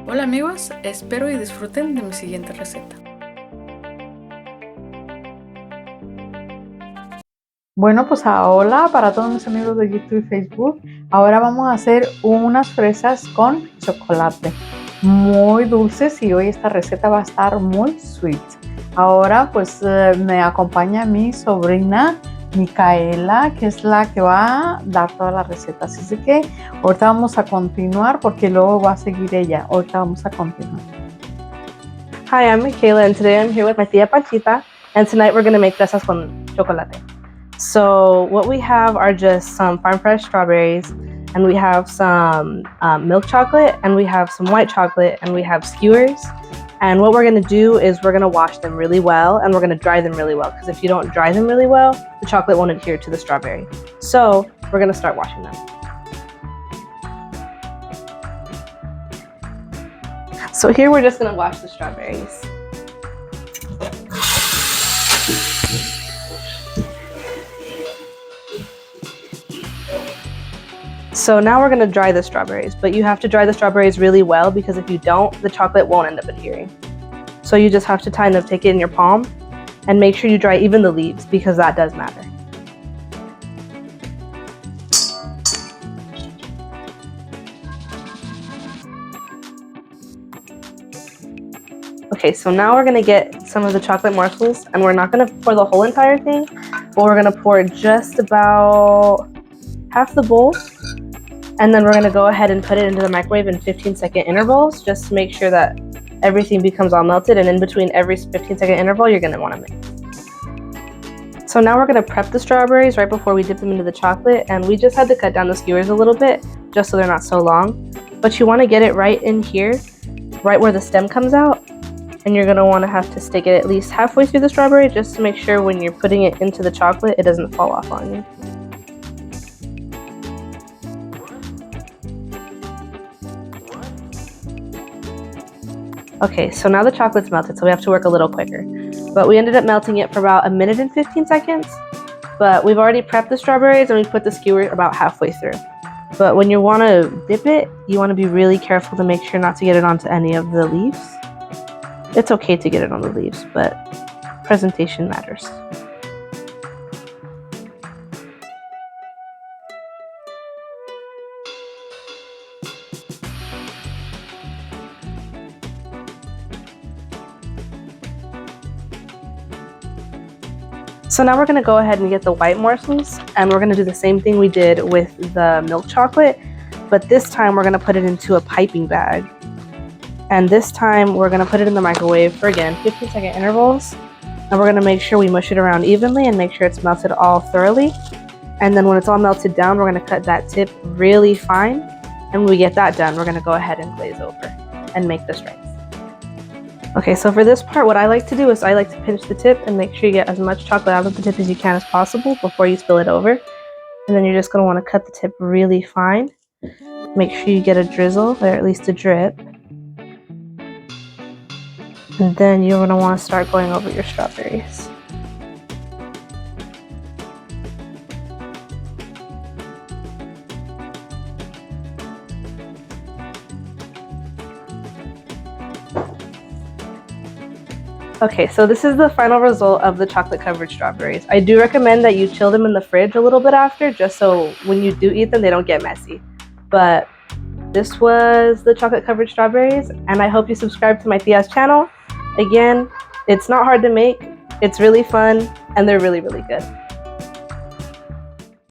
Hola amigos, espero y disfruten de mi siguiente receta. Bueno, pues hola para todos mis amigos de YouTube y Facebook. Ahora vamos a hacer unas fresas con chocolate, muy dulces, y hoy esta receta va a estar muy sweet. Ahora pues me acompaña mi sobrina Micaela, que es la que va a dar toda la receta. Así que ahorita vamos a continuar porque luego va a seguir ella. Ahorita vamos a continuar. Hi, I'm Michaela, and today I'm here with my tia Panchita, and tonight we're going to make fresas con chocolate. So what we have are just some farm fresh strawberries, and we have some milk chocolate, and we have some white chocolate, and we have skewers. And what we're going to do is we're going to wash them really well, and we're going to dry them really well, because if you don't dry them really well, the chocolate won't adhere to the strawberry. So we're going to start washing them. So here we're just going to wash the strawberries. So now we're going to dry the strawberries, but you have to dry the strawberries really well, because if you don't, the chocolate won't end up adhering. So you just have to kind of take it in your palm and make sure you dry even the leaves, because that does matter. Okay, so now we're going to get some of the chocolate morsels, and we're not going to pour the whole entire thing, but we're going to pour just about half the bowl. And then we're going to go ahead and put it into the microwave in 15-second intervals, just to make sure that everything becomes all melted, and in between every 15-second interval you're going to want to mix. So now we're going to prep the strawberries right before we dip them into the chocolate, and we just had to cut down the skewers a little bit just so they're not so long. But you want to get it right in here, right where the stem comes out, and you're going to want to have to stick it at least halfway through the strawberry, just to make sure when you're putting it into the chocolate it doesn't fall off on you. Okay, so now the chocolate's melted, so we have to work a little quicker. But we ended up melting it for about 1 minute and 15 seconds. But we've already prepped the strawberries, and we put the skewer about halfway through. But when you want to dip it, you want to be really careful to make sure not to get it onto any of the leaves. It's okay to get it on the leaves, but presentation matters. So now we're going to go ahead and get the white morsels, and we're going to do the same thing we did with the milk chocolate, but this time we're going to put it into a piping bag. And this time we're going to put it in the microwave for, again, 15-second intervals, and we're going to make sure we mush it around evenly and make sure it's melted all thoroughly. And then when it's all melted down, we're going to cut that tip really fine, and when we get that done, we're going to go ahead and glaze over and make the stripes. Okay, so for this part, what I like to do is I like to pinch the tip and make sure you get as much chocolate out of the tip as you can as possible before you spill it over. And then you're just going to want to cut the tip really fine. Make sure you get a drizzle, or at least a drip. And then you're going to want to start going over your strawberries. Okay, so this is the final result of the chocolate covered strawberries. I do recommend that you chill them in the fridge a little bit after, just so when you do eat them they don't get messy. But this was the chocolate covered strawberries, and I hope you subscribe to my tia's channel. Again, it's not hard to make, it's really fun, and they're really, really good.